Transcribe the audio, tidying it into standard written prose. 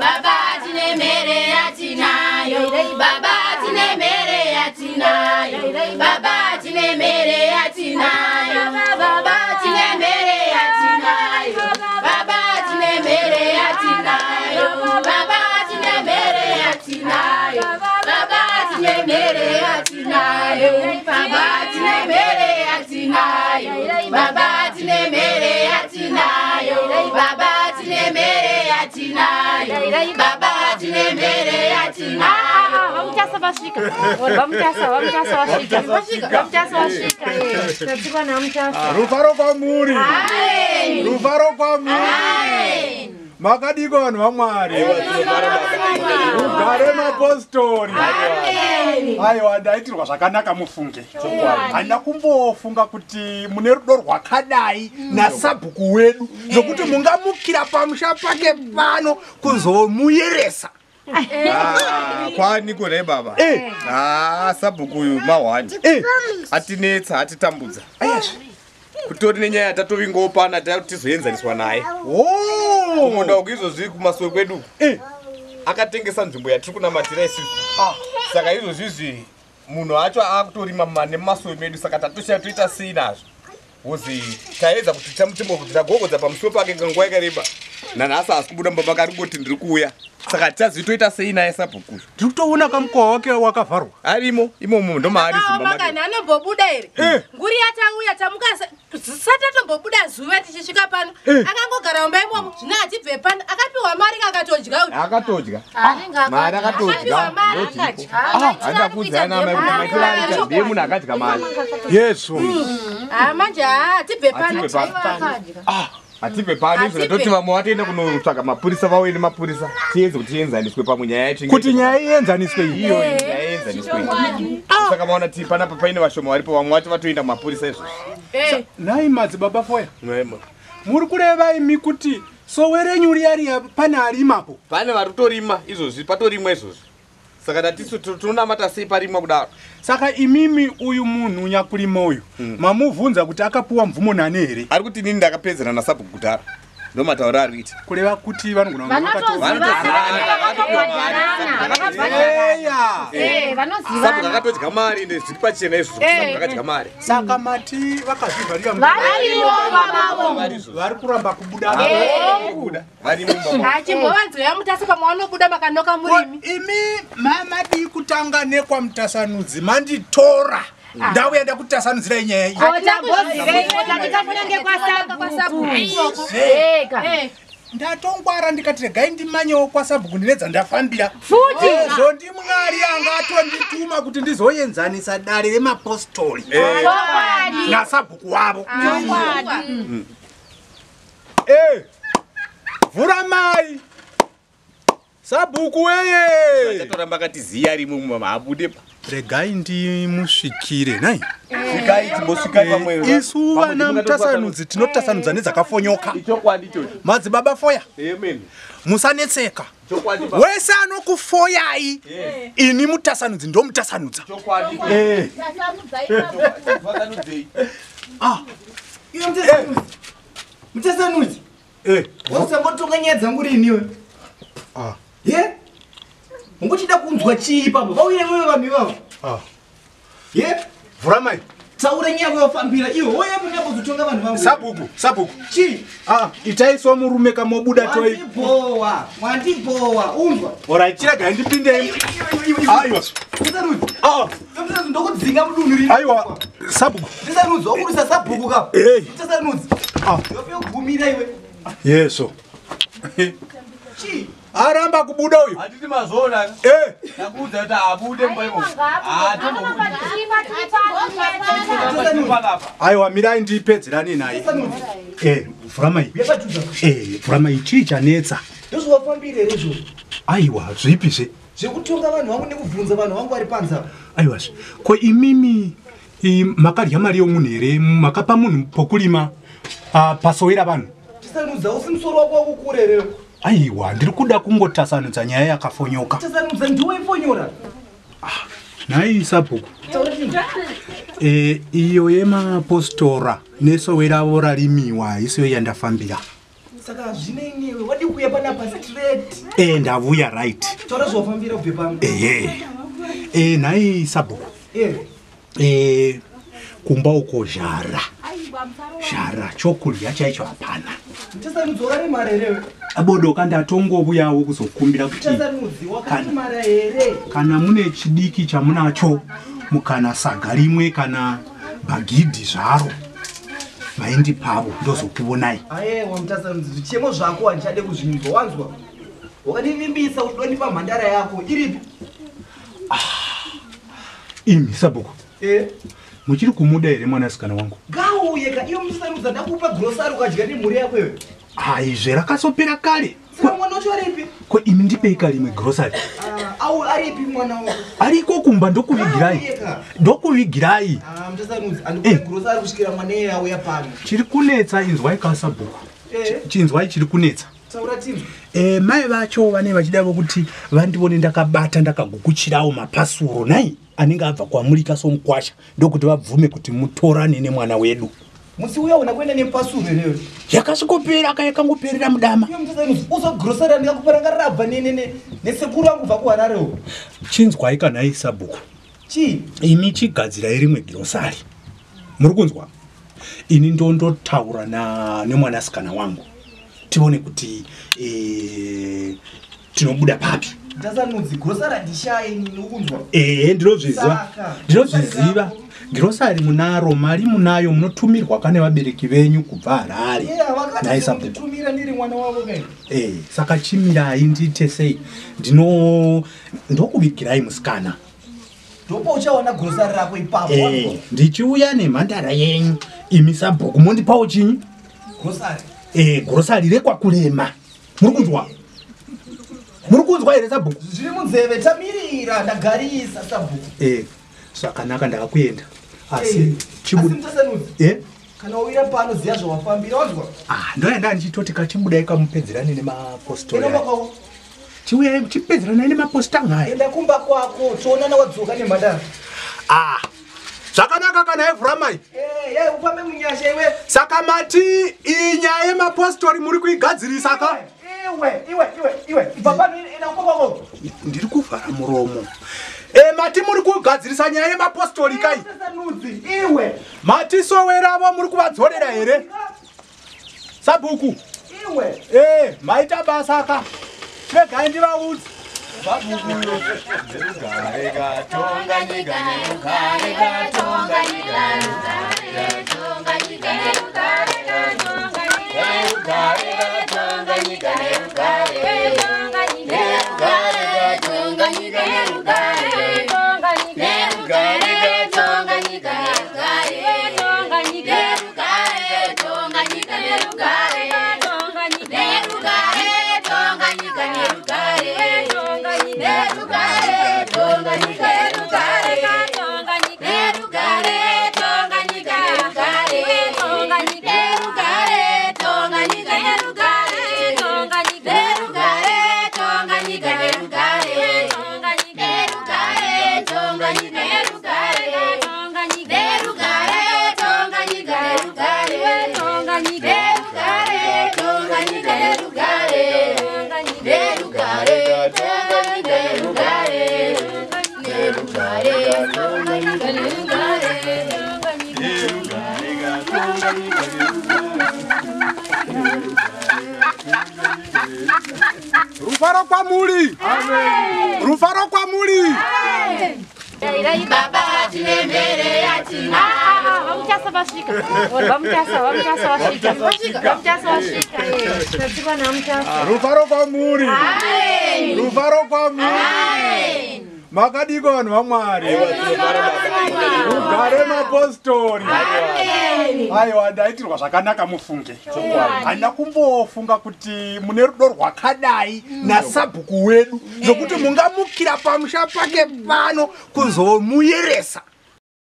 Baba tine mere yatinayo, Baba tine mere yatinayo, Baba tine mere yatinayo, Baba tine mere yatinayo, Baba tine mere yatinayo, Baba tine mere yatinayo, Baba tine mere yatinayo, Baba tine mere yatinayo, Baba tine mere yatinayo, Baba tine mere yatinayo, Baba tine mere yatinayo. Vamos caçar Vashica. Vamos caçar Vashica. Vamos caçar Vashica. Vamos caçar. Rufaro kwa muri. Rufaro kwa muri. Makadikon vamwari. Ugare mapostori. Aiwa ndaitirwa zvakanaka mufunge. Handina kumbofunga kuti mune rudo rwakadai nasabhuku wedu nokuti mungamukira pamusha pake pano kuzomuyeresa. Kwani kore baba. Sabhuku uyu mahwani. Atinetsa atitambudza. Kutori nenyaya yatatovingoopana tizoenzaniswa naye. Kumonda ukizozvi kumaswe kwedu. Akatengesa nzvimbo yatiri kunamatira isusu. Saka izvozvizvi munhu acho akutorima nemaswe medu saka tatoshaya toita sei nazvo. Wozi taedza kuti tamutimbokudzira gogodza pamusoro pake nguva yakareba. Nanhasi asi kubuda mbaba karikungoti ndiri kuuya. Saka tichazitoita sei naye sabhuku. Ndiri kutoona kamukova wake wakavharwa. Arimo imomo ndomaari zimba make. Makani anombobuda here. Nguri yatauya tamuka satatombobuda zuva tichisvika pano. Akangogara mumba imomo zvino atibve pano. Akapiwa mari akatodya uyu. Akatodya. Mari akatodya. Andakudza ana mai kuti maitira ndiye munhu akadya mari. Yesu. Manje atibve pano. Atibve pano izvo toti vamwe vatoenda kunotsvaga mapurisa vauye nemapurisa tiedze kuti tienzaniswe pamwe nyaya yacho kuti nyaya ienzaniswe iyo nyaya ienzaniswe saka maona ti panapa paine vashoma varipo vamwe vacho vatoenda kumapurisa izvozvo. Nai madzibaba foya muri kureva imi kuti sowerenyu riya pane ari imapo? Pane vari kutorima izvozvi patorimwa izvozvi saka tatisu tinonamata sei parimwa kudaro. Saka imimi uyu munhu nyakurima uyu mamuvhunza kuti akapuwa mvumo nani here? Ari kuti nini ndakapedzera nasabhuku kudhara ndomatauro ari kuita kureva kuti vanogona sabhuku akatodya mari ende zviri pachena izvo sabhuku akadya mari saka mati vakazvivharira vari kuramba kubuda Chimbovanzoya mutasi pamaonobuda makanoka murimi. Imi mamadi kutanga nekwamutasanudzi manditora ndauenda kutasanudzira inyaya iyi. Ndatongwara ndikati regai ndimanyewo kwasabhuku ndinedza ndafambira izvo ndimwari anga atondituma kuti ndizoenzanisa dare remapostori nasabhuku wavo. Vhura mai sabhuku weye chatoramba katiziya rimwe maabude pa regai ndimusvikire nai svikai timbosvikai pamwe isu vana mutasanudzi tinotasanudza nedzakafonyoka madzibaba foya musanetseka wese anokufoyai ini mutasanudzi ndomutasanudza mutasanudzi wasambotonganyaza nguri iniwe ungochida kunzwa chii pamba vauye wewe vanhu ivavo vhura mai taura nyaya kuyofambira iwe woye munabozotonga vanhu vangu sabhuku chii itaiso murume kamobuda toi wandibowa unzwa orai chiragai ndipinde aiwa mutasanudzi ndokudzinga mudunhu rini aiwa sabhuku mutasanudzi wakurisa sabhuku ka mutasanudzi yofiyogumira iwe yeso aramba kubuda uyu hatiti mazona nakuudza kuti abude mbaimo aiwa mirai ndipedzerani naye vhuramai chii chanetsa ndozvawafambire rezvo aiwa zvipizve zvekutonga vanhu vangu nekubvunza vanhu vangu vari panza aiwazve ko imimi makarya mari yomunhu here makapa munhu pokurima pasowera vanhu tasanudza usi musoro wako wakukurereo aiwa ndiri kuda kungotasanudza nyaya yakafonyoka tasanudza ndiwoifonyora nhai sabhuku iyo yemapostora nesowera vorarimiwa isiyo yandafambira saka zvine inewe wadi kuuya pana wauya pa straight. Ndavuya right. Chora zvofambira kubve pano. Nhai Sabhuku. Kumba uko zhara chokurya chaicho hapana. Ndisanudzoka nemari here. Abodoka ndatongovuyawo kuzokumbira kuti kana mune chidiki chamunacho mukana saga rimwe kana bagidhi zvaro maindi pavo ndozokuvonai. Aiwa mutasanudzi, zvichemo zvako handichade kuzvinzwa, wanzwa? Wakandivimbisa kuti ndondipa mhandara yako iripi? Imi Sabhuku. Muchiri kumuda here mwanasikana wangu? Ngauye ka iyo mutasanudzi, ndakupa grocery ukadya nemhuri yako iwe. Izve rakasopera kare. Saka mwana wacho aripi? Ko imi ndipei kare imwe grocery. Au aripi mwana wako? Ariko kumba ndokuvigirai. Mutasanudzi, andikupe grocery kusvikira mwana iye auya pano. Chiri kunetsa inzwai ka Sabhuku. Chinzwai chiri kunetsa. Mai vacho vane vachidavo kuti vandione ndakabata ndakagukuchirawo mapasuro nai anenge abva kwamurika somukwasha ndokuti vabvume kuti mutorane nemwana wedu. Musi uya una kuenda nepasuro leo. Yakasvikopera akayakangoperera mudama. Uzo grocery ndikakupera ngarabva nesekuru wangu bva kuHarare. Chinzwai kana Sabhuku. Imi chigadzira rimwe grocery. Muri kunzwa? Ini ndondotaura nemwanasikana wangu. Tione kuti tinobuda papi. Ndasanudzi grocery ndishaye nokunzwa. Ndinozviziva. Grocery munaro, mari munayo, munotumirwa kane vabereki venyu kubva Harare. Wakatitumira ndiri mwana wavo kai. Saka chimirai ndite sei. Ndokuvigirai musikana. Ndopo uchawana grocery rako ipapo. Ndichiuya nemhandara yenyu. Imi Sabhuku mondipawo chinyi? Grocery. Grocery rekwakurema. Muri kunzwa? Muri kunzwa here Sabhuku? Zviri munzeve tamirira ndagarisa Sabhuku. Zvakanaka ndakakuenda. Asi mutasanudzi. Kana uira pano ziya zvawafambira wanzwa? Ndoenda ndichitoti kachibudai kamupedzerane nemapostori. Chiuya chipedzerane nemaposita ngaya. Enda kumba kwako toonana wadzoka nemhandara. Zvakanaka kana Evramai. Ufambe munyasha iwe. Saka mati inyaya yemapostori muri kuigadzirisa ka? Iwe. Baba ina kwako. Ndiri kuvhara muromo. Mati muri kugadzirisa nyaya yemapostori kai? Mutasanudzi, iwe. Mati soweravo muri kuvadzorera here? Sabhuku. Iwe. Maita basa ka. Regai ndivaudze. Rufaro kwa muli. Amen. Rufaro kwa muli. Amen. Dai baba tinembere yatina. Vamutasa vasvika. Vamutasa vasvika. Tatsiva namutasa. Rufaro kwa muli. Amen. Rufaro kwa muli. Amen. Makadiko vanhu vaMwari. Rugare mapostori. Aiwa ndaitirwa zvakanaka mufunge. Handina kumbofunga kuti mune rudo rwakadai naSabhuku wedu zvokuti mungamukira pamusha pake pano kuzomuyeresa.